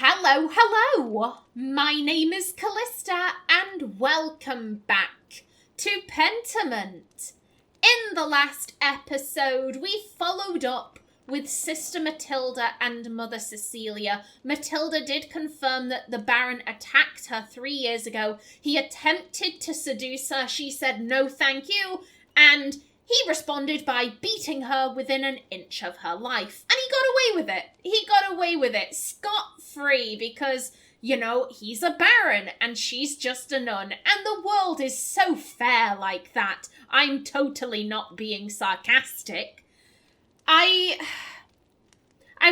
Hello! My name is Callista, and welcome back to Pentiment. In the last episode, we followed up with Sister Matilda and Mother Cecilia. Matilda did confirm that the Baron attacked her 3 years ago. He attempted to seduce her. She said no thank you, and he responded by beating her within an inch of her life. And he got away with it. He got away with it scot-free because, you know, he's a baron and she's just a nun. And the world is so fair like that. I'm totally not being sarcastic. I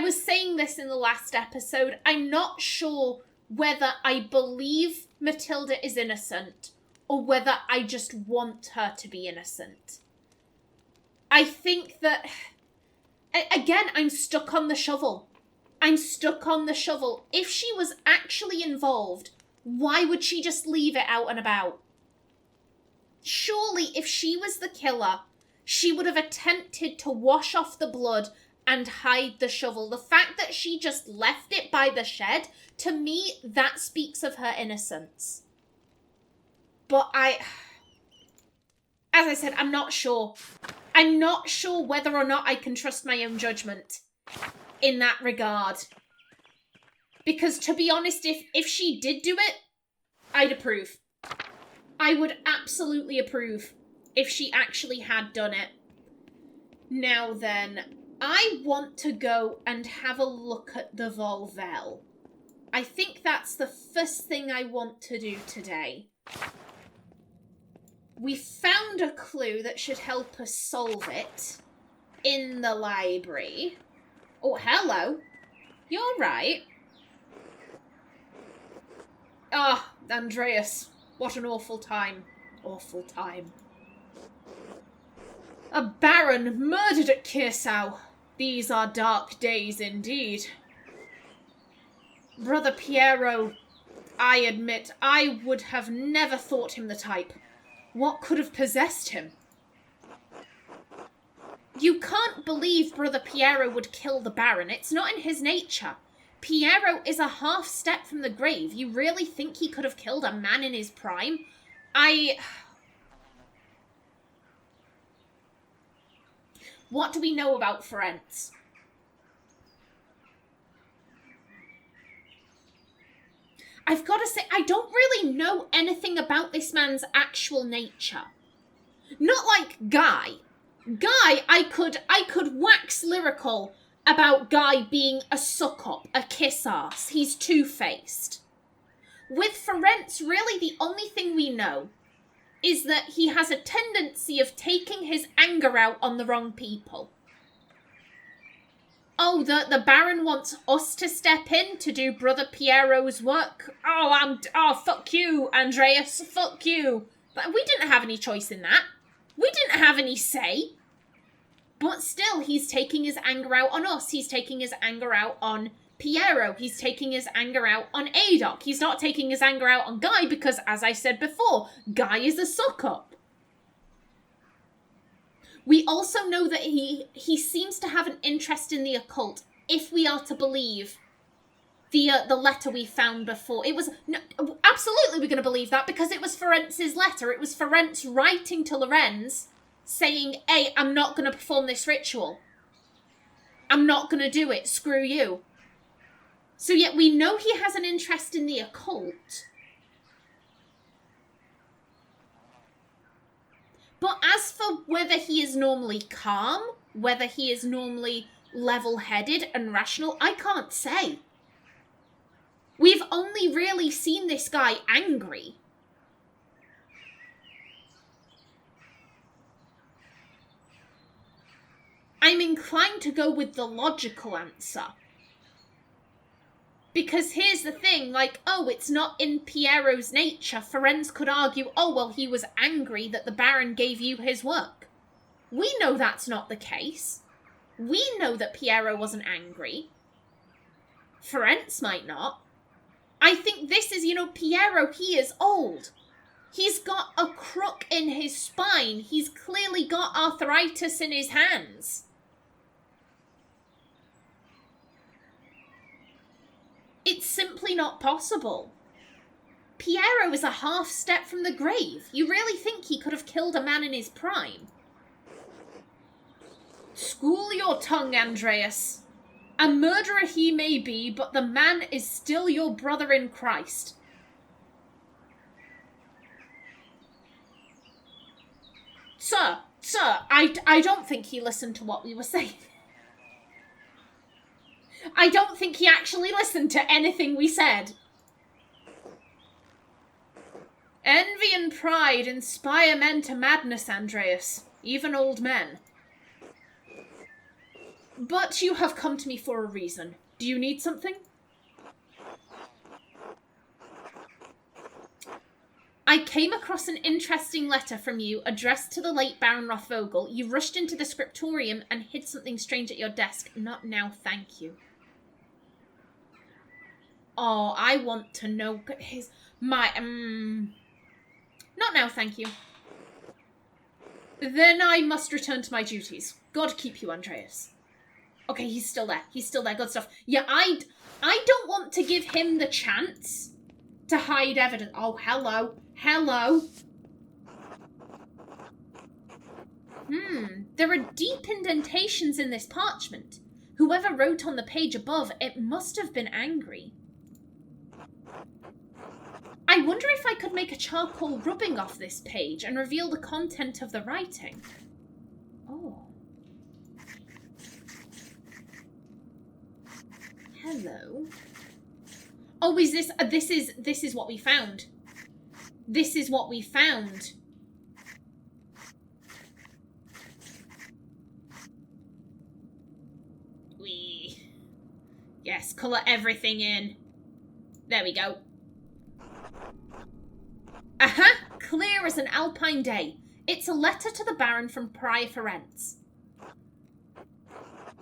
was saying this in the last episode. I'm not sure whether I believe Matilda is innocent or whether I just want her to be innocent. I think that, again, I'm stuck on the shovel. If she was actually involved, why would she just leave it out and about? Surely, if she was the killer, she would have attempted to wash off the blood and hide the shovel. The fact that she just left it by the shed, to me, that speaks of her innocence. But as I said, I'm not sure. I'm not sure whether or not I can trust my own judgment in that regard. Because to be honest, if she did do it, I'd approve. I would absolutely approve if she actually had done it. Now then, I want to go and have a look at the volvelle. I think that's the first thing I want to do today. We found a clue that should help us solve it in the library. Oh, hello. You're right. Ah, Andreas. What an awful time. Awful time. A baron murdered at Kirsau. These are dark days indeed. Brother Piero, I admit, I would have never thought him the type. What could have possessed him? You can't believe Brother Piero would kill the Baron. It's not in his nature. Piero is a half step from the grave. You really think he could have killed a man in his prime? What do we know about Ferenc? I've got to say, I don't really know anything about this man's actual nature. Not like Guy. Guy, I could wax lyrical about Guy being a suck-up, a kiss-ass. He's two-faced. With Ferenc, really the only thing we know is that he has a tendency of taking his anger out on the wrong people. Oh, the Baron wants us to step in to do Brother Piero's work. Oh, fuck you, Andreas, fuck you. But we didn't have any choice in that. We didn't have any say. But still, he's taking his anger out on us. He's taking his anger out on Piero. He's taking his anger out on Adoc. He's not taking his anger out on Guy because, as I said before, Guy is a suck-up. We also know that he seems to have an interest in the occult, if we are to believe the letter we found before. It was... No, absolutely we're going to believe that, because it was Ferenc's letter. It was Ferenc writing to Lorenz, saying, hey, I'm not going to perform this ritual. I'm not going to do it. Screw you. So yet we know he has an interest in the occult. But as for whether he is normally calm, whether he is normally level-headed and rational, I can't say. We've only really seen this guy angry. I'm inclined to go with the logical answer. Because here's the thing, like, oh, it's not in Piero's nature. Ferenc could argue, oh, well, he was angry that the Baron gave you his work. We know that's not the case. We know that Piero wasn't angry. Ferenc might not. I think this is, Piero, he is old. He's got a crook in his spine. He's clearly got arthritis in his hands. It's simply not possible. Piero is a half step from the grave. You really think he could have killed a man in his prime? School your tongue, Andreas. A murderer he may be, but the man is still your brother in Christ. Sir, I don't think he listened to what we were saying. I don't think he actually listened to anything we said. Envy and pride inspire men to madness, Andreas, even old men. But you have come to me for a reason. Do you need something? I came across an interesting letter from you addressed to the late Baron Rothvogel. You rushed into the scriptorium and hid something strange at your desk. Not now, thank you. Oh, I want to know not now, thank you. Then I must return to my duties. God keep you, Andreas. Okay, he's still there. He's still there. Good stuff. Yeah, I don't want to give him the chance to hide evidence. Oh, hello. Hello. There are deep indentations in this parchment. Whoever wrote on the page above, it must have been angry. I wonder if I could make a charcoal rubbing off this page and reveal the content of the writing. Oh. Hello. Oh, is this... this is what we found. This is what we found. Yes, colour everything in. There we go. Aha! Clear as an alpine day. It's a letter to the Baron from Prior Ferenc.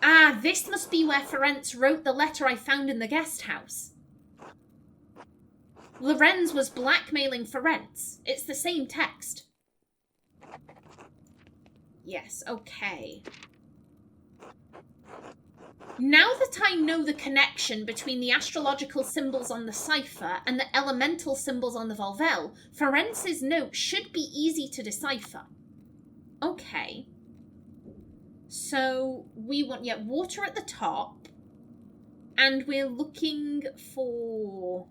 Ah, this must be where Ferenc wrote the letter I found in the guest house. Lorenz was blackmailing Ferenc. It's the same text. Yes, okay. Now that I know the connection between the astrological symbols on the cipher and the elemental symbols on the volvelle, Ferenc's note should be easy to decipher. Okay. So, we want, water at the top. And we're looking for...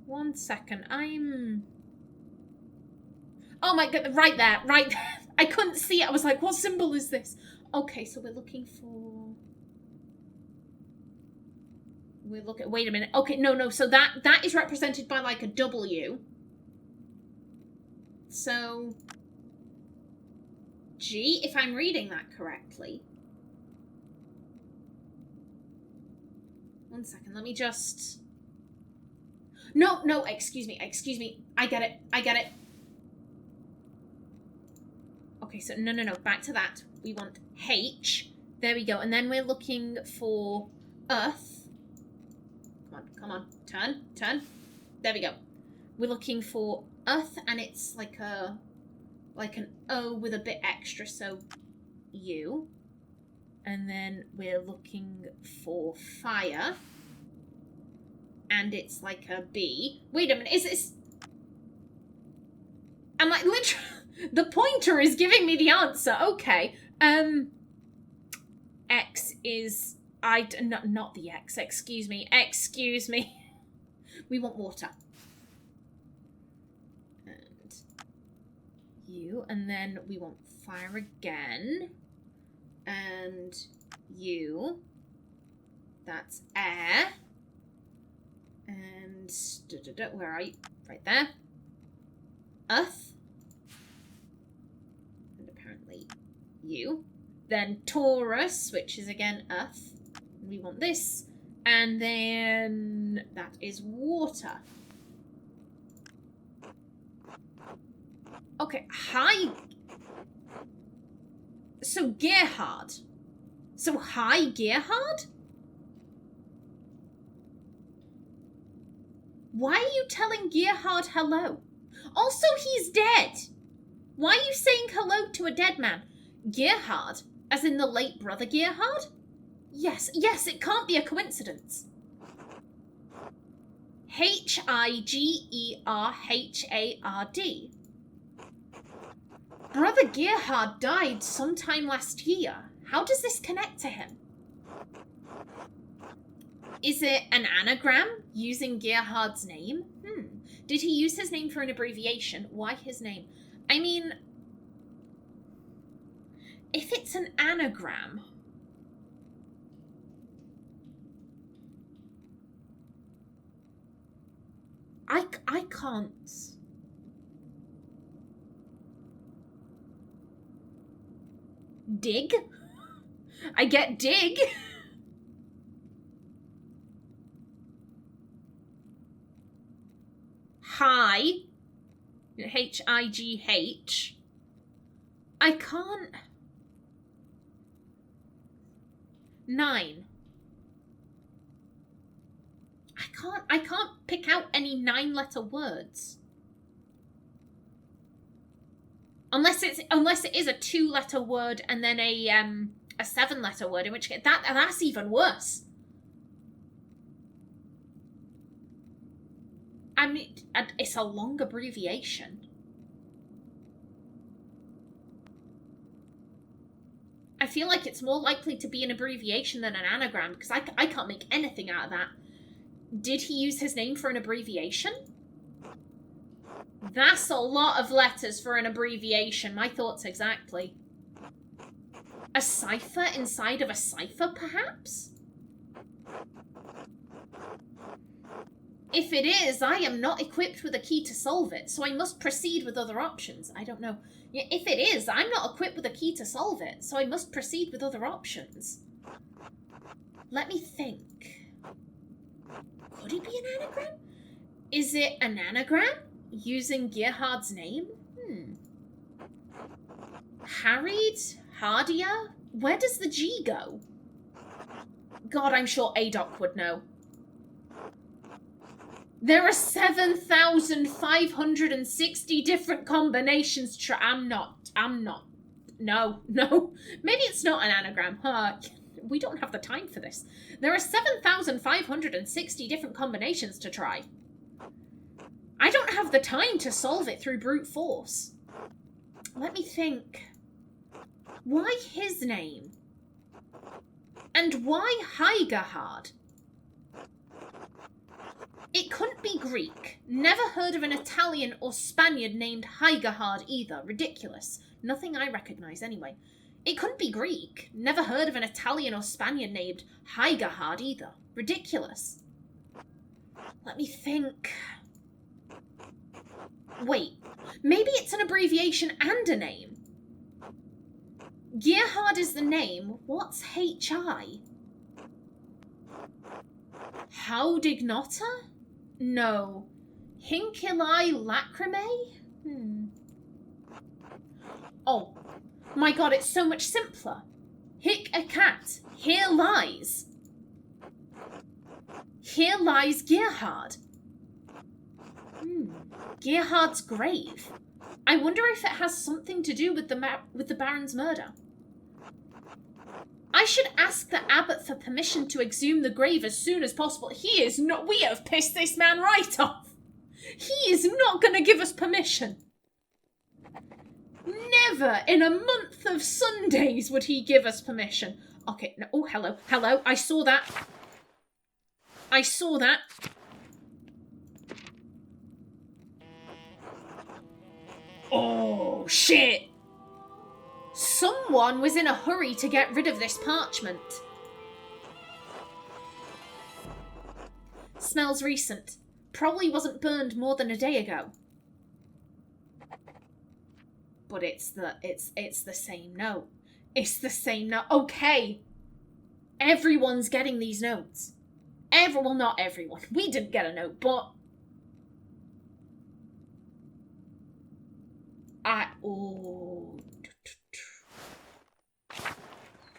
One second, Oh my god, right there. I couldn't see it. I was like, what symbol is this? Okay, so we're looking for... Wait a minute. Okay, no. So that is represented by like a W. So... G, if I'm reading that correctly. One second, let me just... No, excuse me. I get it. Okay, so no, back to that. We want H. There we go. And then we're looking for Earth. Come on. Turn. There we go. We're looking for Earth, and it's like an O with a bit extra, so U. And then we're looking for fire. And it's like a B. Wait a minute, is this... I'm like, literally... The pointer is giving me the answer. Okay. X is... Not the X. Excuse me. We want water. And U. And then we want fire again. And U. That's air. And... Where are you? Right there. Earth. You. Then Taurus, which is again Earth. We want this. And then that is water. Okay, hi. So Gerhard. So hi Gerhard? Why are you telling Gerhard hello? Also, he's dead. Why are you saying hello to a dead man? Gerhard, as in the late brother Gerhard? Yes, it can't be a coincidence. Higerhard. Brother Gerhard died sometime last year. How does this connect to him? Is it an anagram using Gerhard's name? Did he use his name for an abbreviation? Why his name? I mean, if it's an anagram... I can't... Dig? I get dig. Hi. H-I-G-H. I can't... 9. I can't pick out any 9-letter words. Unless it is a 2-letter word and then a 7-letter word, in which case that's even worse. I mean, it's a long abbreviation. I feel like it's more likely to be an abbreviation than an anagram, because I can't make anything out of that. Did he use his name for an abbreviation? That's a lot of letters for an abbreviation. My thoughts exactly. A cipher inside of a cipher, perhaps? If it is, I am not equipped with a key to solve it, so I must proceed with other options. I don't know. If it is, I'm not equipped with a key to solve it, so I must proceed with other options. Let me think. Could it be an anagram? Is it an anagram using Gerhard's name? Harried? Hardier? Where does the G go? God, I'm sure Adoc would know. There are 7,560 different combinations. I'm not. No. Maybe it's not an anagram. We don't have the time for this. There are 7,560 different combinations to try. I don't have the time to solve it through brute force. Let me think. Why his name? And why Gerhard? It couldn't be Greek. Never heard of an Italian or Spaniard named Gerhard either. Ridiculous. Nothing I recognise anyway. It couldn't be Greek. Never heard of an Italian or Spaniard named Gerhard either. Ridiculous. Let me think. Wait. Maybe it's an abbreviation and a name. Gerhard is the name. What's H-I? Haudignota? No. Hinkili lacrimae? Oh, my God, it's so much simpler. Hic a cat. Here lies. Here lies Gerhard. Gerhard's grave. I wonder if it has something to do with the Baron's murder. I should ask the abbot for permission to exhume the grave as soon as possible. He is not... We have pissed this man right off. He is not going to give us permission. Never in a month of Sundays would he give us permission. Okay, no, oh, hello. I saw that. Oh, shit. Someone was in a hurry to get rid of this parchment. Smells recent. Probably wasn't burned more than a day ago. But it's the same note. It's the same note. Okay. Everyone's getting these notes. Well, not everyone. We didn't get a note, but...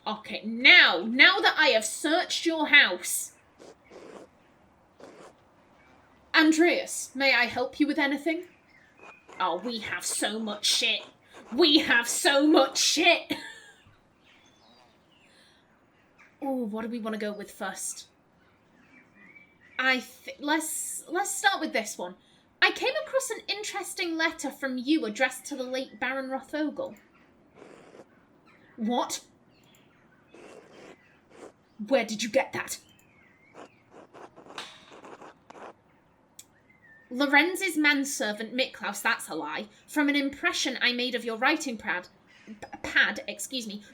Okay, now that I have searched your house... Andreas, may I help you with anything? Oh, we have so much shit. Oh, what do we want to go with first? Let's start with this one. I came across an interesting letter from you addressed to the late Baron Rothogel. What? Where did you get that? Lorenz's manservant Miklaus, that's a lie. From an impression I made of your writing pad,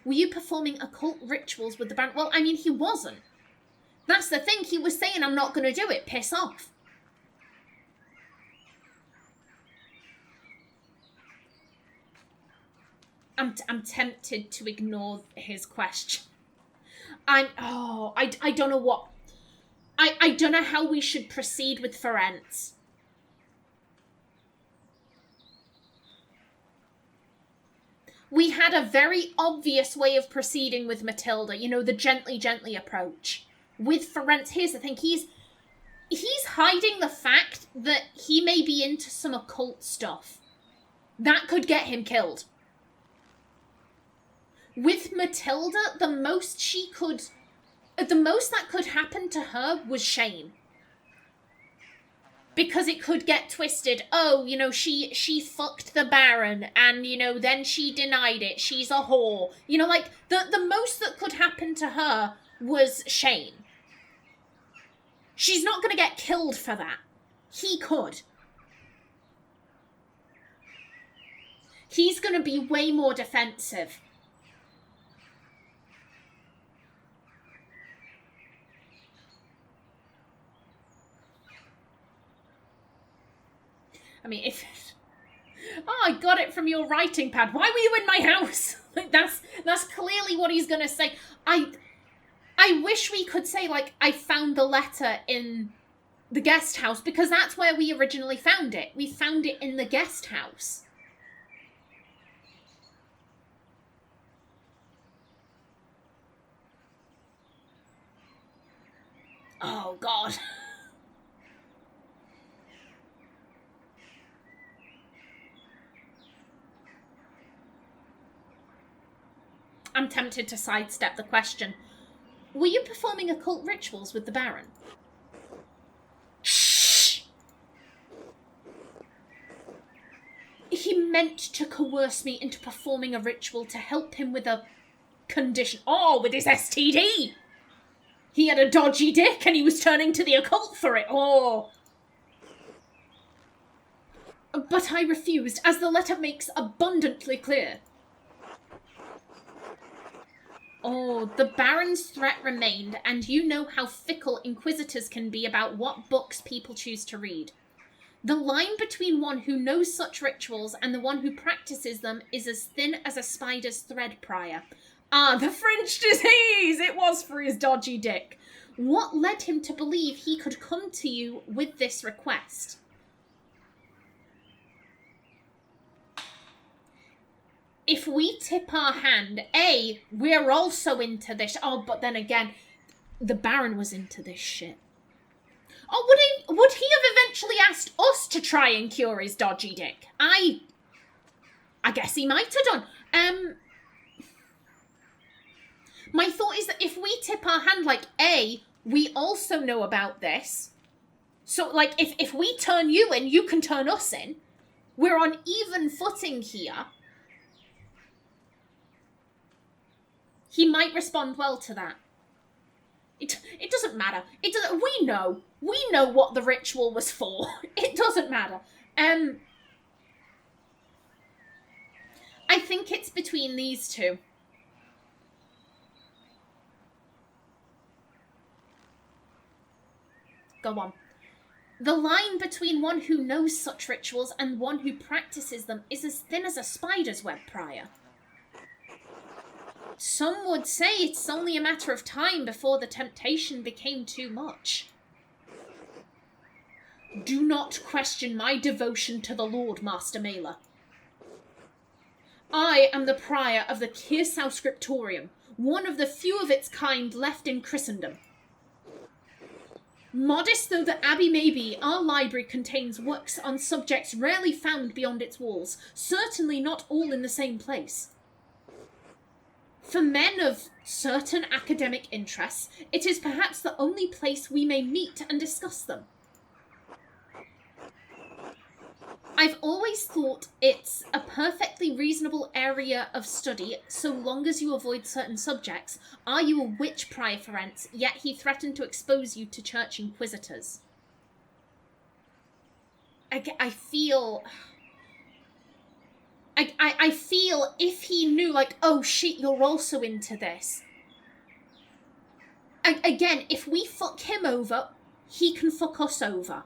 were you performing occult rituals with the Baron? Well, I mean, he wasn't. That's the thing, he was saying, I'm not going to do it, piss off. I'm tempted to ignore his question. I don't know what... I don't know how we should proceed with Ferenc. We had a very obvious way of proceeding with Matilda, you know, the gently approach. With Ferenc, here's the thing, he's hiding the fact that he may be into some occult stuff. That could get him killed. With Matilda, the most that could happen to her was shame. Because it could get twisted. Oh, you know, she fucked the Baron, and, you know, then she denied it. She's a whore. You know, like, the most that could happen to her was shame. She's not going to get killed for that. He could. He's going to be way more defensive. I mean, if... Oh, I got it from your writing pad. Why were you in my house? Like, that's clearly what he's going to say. I wish we could say, like, I found the letter in the guest house, because that's where we originally found it. We found it in the guest house. Oh, God. I'm tempted to sidestep the question. Were you performing occult rituals with the Baron? Shh! He meant to coerce me into performing a ritual to help him with a condition. Oh, with his STD! He had a dodgy dick and he was turning to the occult for it. Oh! But I refused, as the letter makes abundantly clear. Oh, the Baron's threat remained, and you know how fickle inquisitors can be about what books people choose to read. The line between one who knows such rituals and the one who practices them is as thin as a spider's thread, Prior. Ah, the French disease! It was for his dodgy dick. What led him to believe he could come to you with this request? If we tip our hand, A, we're also into this. Oh, but then again, the Baron was into this shit. Oh, would he have eventually asked us to try and cure his dodgy dick? I guess he might have done. My thought is that if we tip our hand, like, A, we also know about this. So, like, if we turn you in, you can turn us in. We're on even footing here. He might respond well to that. It doesn't matter. We know what the ritual was for. It doesn't matter. I think it's between these two. Go on. The line between one who knows such rituals and one who practices them is as thin as a spider's web, Prior. Some would say it's only a matter of time before the temptation became too much. Do not question my devotion to the Lord, Master Mela. I am the prior of the Kirsau scriptorium, one of the few of its kind left in Christendom. Modest though the abbey may be, our library contains works on subjects rarely found beyond its walls, certainly not all in the same place. For men of certain academic interests, it is perhaps the only place we may meet and discuss them. I've always thought it's a perfectly reasonable area of study so long as you avoid certain subjects. Are you a witch, Prior Ferenc? Yet he threatened to expose you to church inquisitors. I feel if he knew, like, oh shit, you're also into this. Again, if we fuck him over, he can fuck us over.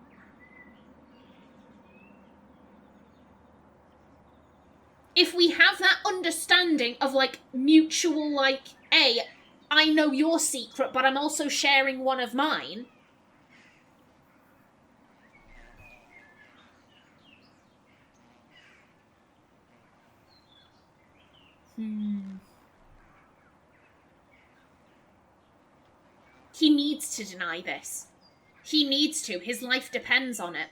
If we have that understanding of, like, mutual, like, hey, I know your secret, but I'm also sharing one of mine. He needs to deny this. He needs to. His life depends on it.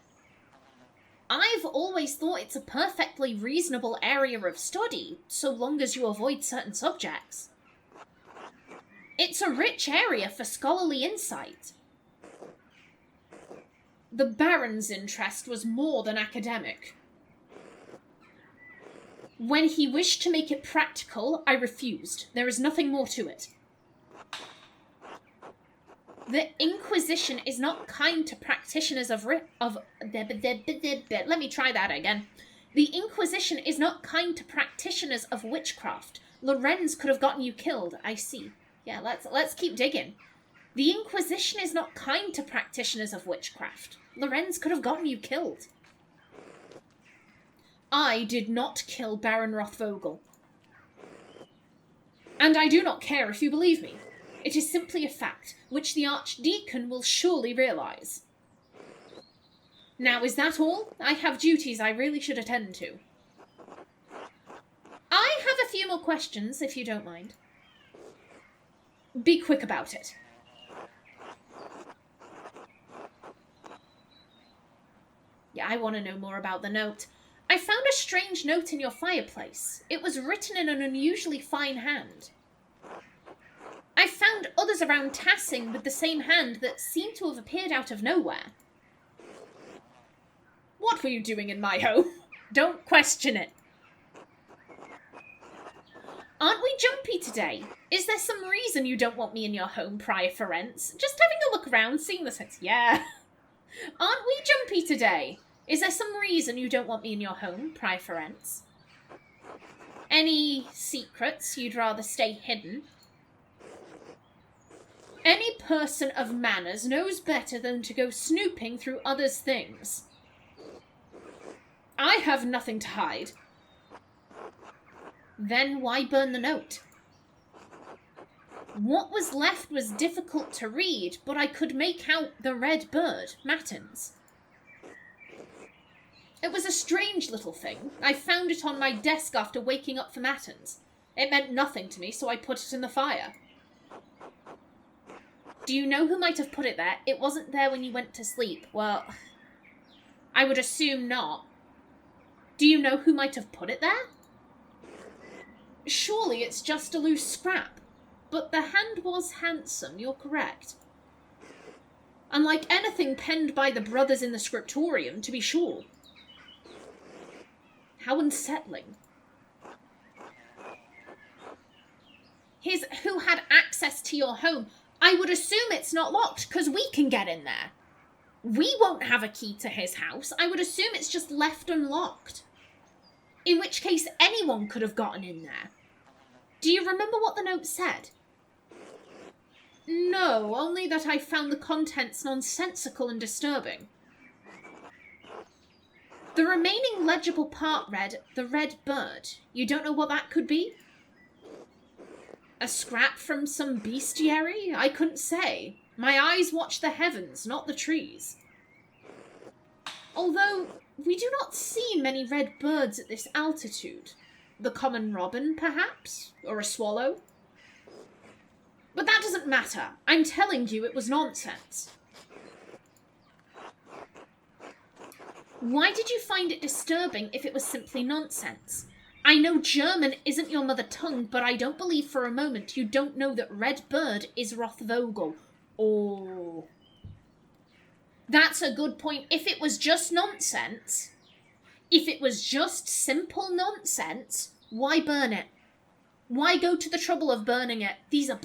I've always thought it's a perfectly reasonable area of study, so long as you avoid certain subjects. It's a rich area for scholarly insight. The Baron's interest was more than academic. When he wished to make it practical, I refused. There is nothing more to it. The Inquisition is not kind to practitioners let me try that again. The Inquisition is not kind to practitioners of witchcraft. Lorenz could have gotten you killed, I see. Yeah, let's keep digging. The Inquisition is not kind to practitioners of witchcraft. Lorenz could have gotten you killed. I did not kill Baron Rothvogel. And I do not care if you believe me. It is simply a fact, which the Archdeacon will surely realise. Now, is that all? I have duties I really should attend to. I have a few more questions, if you don't mind. Be quick about it. Yeah, I want to know more about the note. I found a strange note in your fireplace. It was written in an unusually fine hand. I found others around Tassing with the same hand that seemed to have appeared out of nowhere. What were you doing in my home? Don't question it. Aren't we jumpy today? Is there some reason you don't want me in your home, Prior Ferenc? Just having a look around, seeing the sense. Yeah. Aren't we jumpy today? Is there some reason you don't want me in your home, Prior Ferenc? Any secrets you'd rather stay hidden? Any person of manners knows better than to go snooping through others' things. I have nothing to hide. Then why burn the note? What was left was difficult to read, but I could make out the red bird, Matins. It was a strange little thing. I found it on my desk after waking up for Matins. It meant nothing to me, so I put it in the fire. Do you know who might have put it there? It wasn't there when you went to sleep. Well, I would assume not. Do you know who might have put it there? Surely it's just a loose scrap. But the hand was handsome, you're correct. Unlike anything penned by the brothers in the scriptorium, to be sure. How unsettling. Who had access to your home? I would assume it's not locked, because we can get in there. We won't have a key to his house. I would assume it's just left unlocked. In which case, anyone could have gotten in there. Do you remember what the note said? No, only that I found the contents nonsensical and disturbing. The remaining legible part read, "The Red Bird." You don't know what that could be? A scrap from some bestiary? I couldn't say. My eyes watch the heavens, not the trees. Although, we do not see many red birds at this altitude. The common robin, perhaps? Or a swallow? But that doesn't matter. I'm telling you it was nonsense. Why did you find it disturbing if it was simply nonsense? I know German isn't your mother tongue, but I don't believe for a moment you don't know that red bird is Rothvogel. Oh. That's a good point. If it was just nonsense, if it was just simple nonsense, why burn it? Why go to the trouble of burning it? These are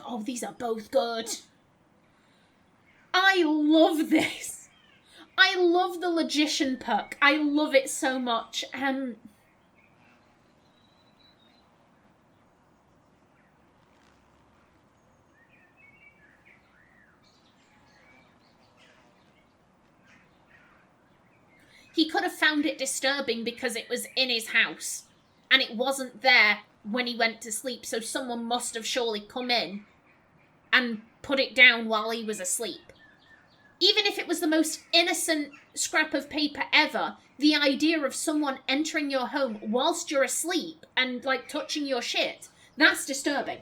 both good. I love this. I love the logician perk. I love it so much. He could have found it disturbing because it was in his house and it wasn't there when he went to sleep, so someone must have surely come in and put it down while he was asleep. Even if it was the most innocent scrap of paper ever, the idea of someone entering your home whilst you're asleep and, like, touching your shit, that's disturbing.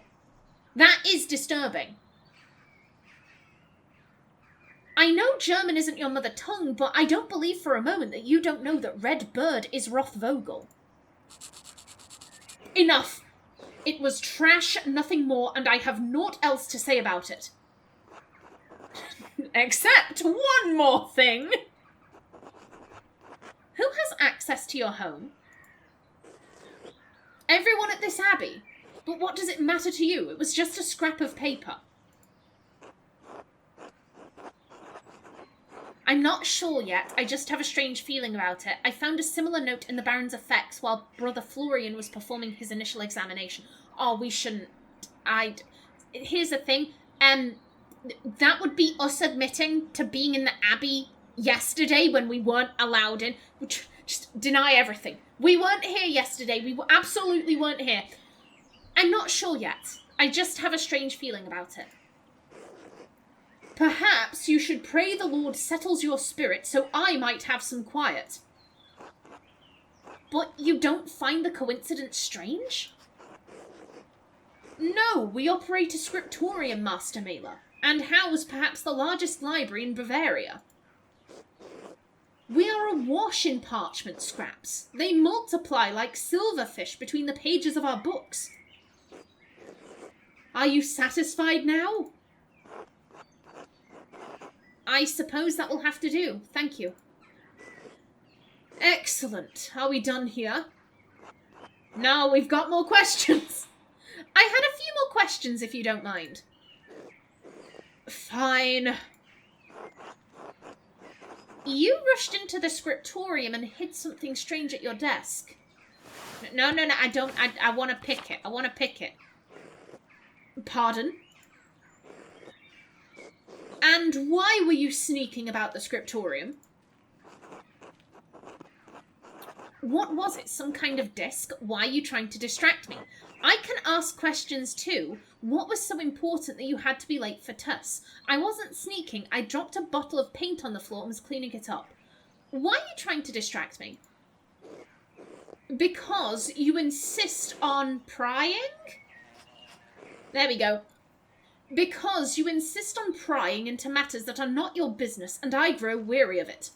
That is disturbing. I know German isn't your mother tongue, but I don't believe for a moment that you don't know that red bird is Rothvogel. Enough. It was trash, nothing more, and I have naught else to say about it. Except one more thing. Who has access to your home? Everyone at this abbey. But what does it matter to you? It was just a scrap of paper. I'm not sure yet. I just have a strange feeling about it. I found a similar note in the Baron's effects while Brother Florian was performing his initial examination. Oh, we shouldn't. Here's the thing. That would be us admitting to being in the Abbey yesterday when we weren't allowed in. Just deny everything. We weren't here yesterday. We absolutely weren't here. I'm not sure yet. I just have a strange feeling about it. Perhaps you should pray the Lord settles your spirit so I might have some quiet. But you don't find the coincidence strange? No, we operate a scriptorium, Master Mailer, and house perhaps the largest library in Bavaria. We are awash in parchment scraps. They multiply like silverfish between the pages of our books. Are you satisfied now? I suppose that will have to do. Thank you. Excellent. Are we done here? No, we've got more questions. I had a few more questions, if you don't mind. Fine. You rushed into the scriptorium and hid something strange at your desk. No, I don't. I want to pick it. Pardon? And why were you sneaking about the scriptorium? What was it? Some kind of disc? Why are you trying to distract me? I can ask questions too. What was so important that you had to be late for Tuss? I wasn't sneaking. I dropped a bottle of paint on the floor and was cleaning it up. Why are you trying to distract me? Because you insist on prying? There we go. Because you insist on prying into matters that are not your business, and I grow weary of it.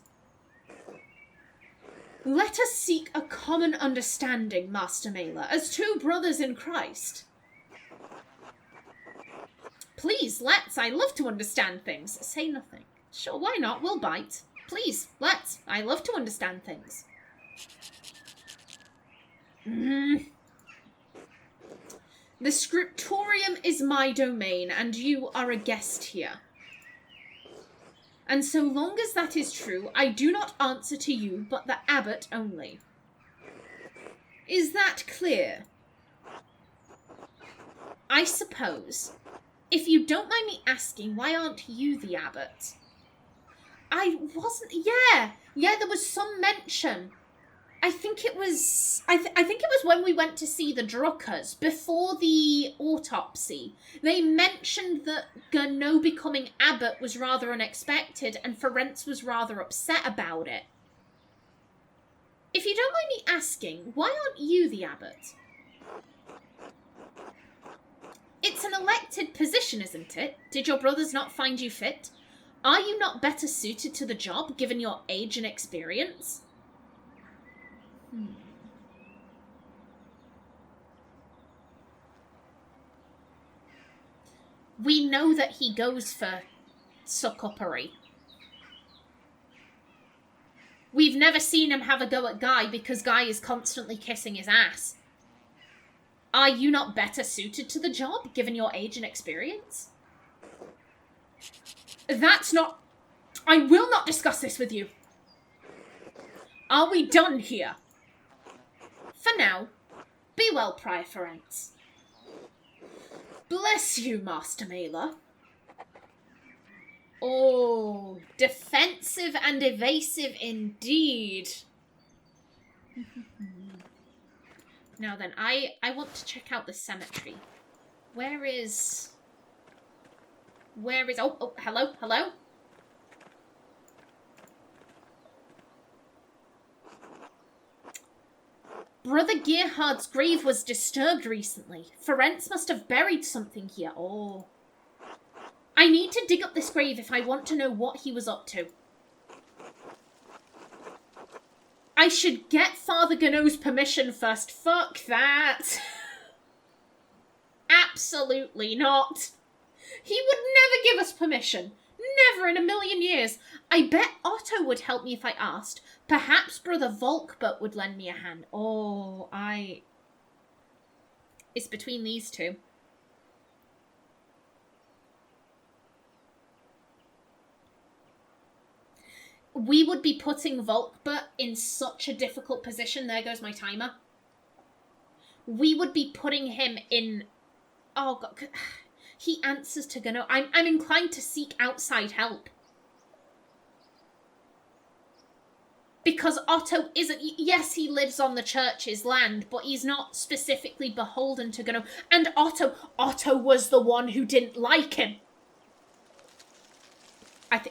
Let us seek a common understanding, Master Mailer, as two brothers in Christ. Please, let's. I love to understand things. Say nothing. Sure, why not? We'll bite. Please, let's. I love to understand things. The scriptorium is my domain, and you are a guest here. And so long as that is true, I do not answer to you, but the abbot only. Is that clear? I suppose. If you don't mind me asking, why aren't you the abbot? I wasn't... Yeah, there was some mention. I think it was... I think it was when we went to see the Druckers, before the autopsy. They mentioned that Gano becoming abbot was rather unexpected, and Ferenc was rather upset about it. If you don't mind me asking, why aren't you the abbot? It's an elected position, isn't it? Did your brothers not find you fit? Are you not better suited to the job, given your age and experience? We know that he goes for suck-uppery. We've never seen him have a go at Guy because Guy is constantly kissing his ass. Are you not better suited to the job, given your age and experience? That's not... I will not discuss this with you. Are we done here? For now. Be well, Prior Ferenc. Bless you, Master Mailer. Oh, defensive and evasive indeed. Now then, I want to check out the cemetery. Where is... Oh, hello? Brother Gerhard's grave was disturbed recently. Ferenc must have buried something here. Oh. I need to dig up this grave if I want to know what he was up to. I should get Father Gano's permission first. Fuck that. Absolutely not. He would never give us permission. Never in a million years. I bet Otto would help me if I asked. Perhaps Brother Volkbert would lend me a hand. Oh, It's between these two. We would be putting Volkbert in such a difficult position. There goes my timer. We would be putting him in... Oh, God. He answers to Gano. I'm inclined to seek outside help. Because Otto isn't... Yes, he lives on the church's land, but he's not specifically beholden to Gano. And Otto was the one who didn't like him.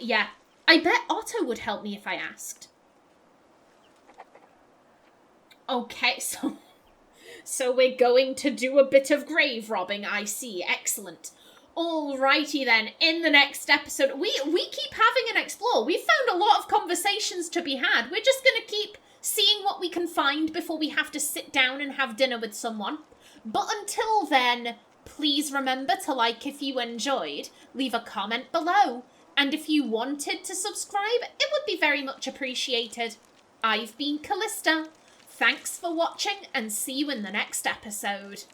Yeah. I bet Otto would help me if I asked. Okay, so we're going to do a bit of grave robbing, I see. Excellent. Alrighty then, in the next episode, we keep having an explore. We've found a lot of conversations to be had. We're just going to keep seeing what we can find before we have to sit down and have dinner with someone. But until then, please remember to like if you enjoyed, leave a comment below. And if you wanted to subscribe, it would be very much appreciated. I've been Callista. Thanks for watching and see you in the next episode.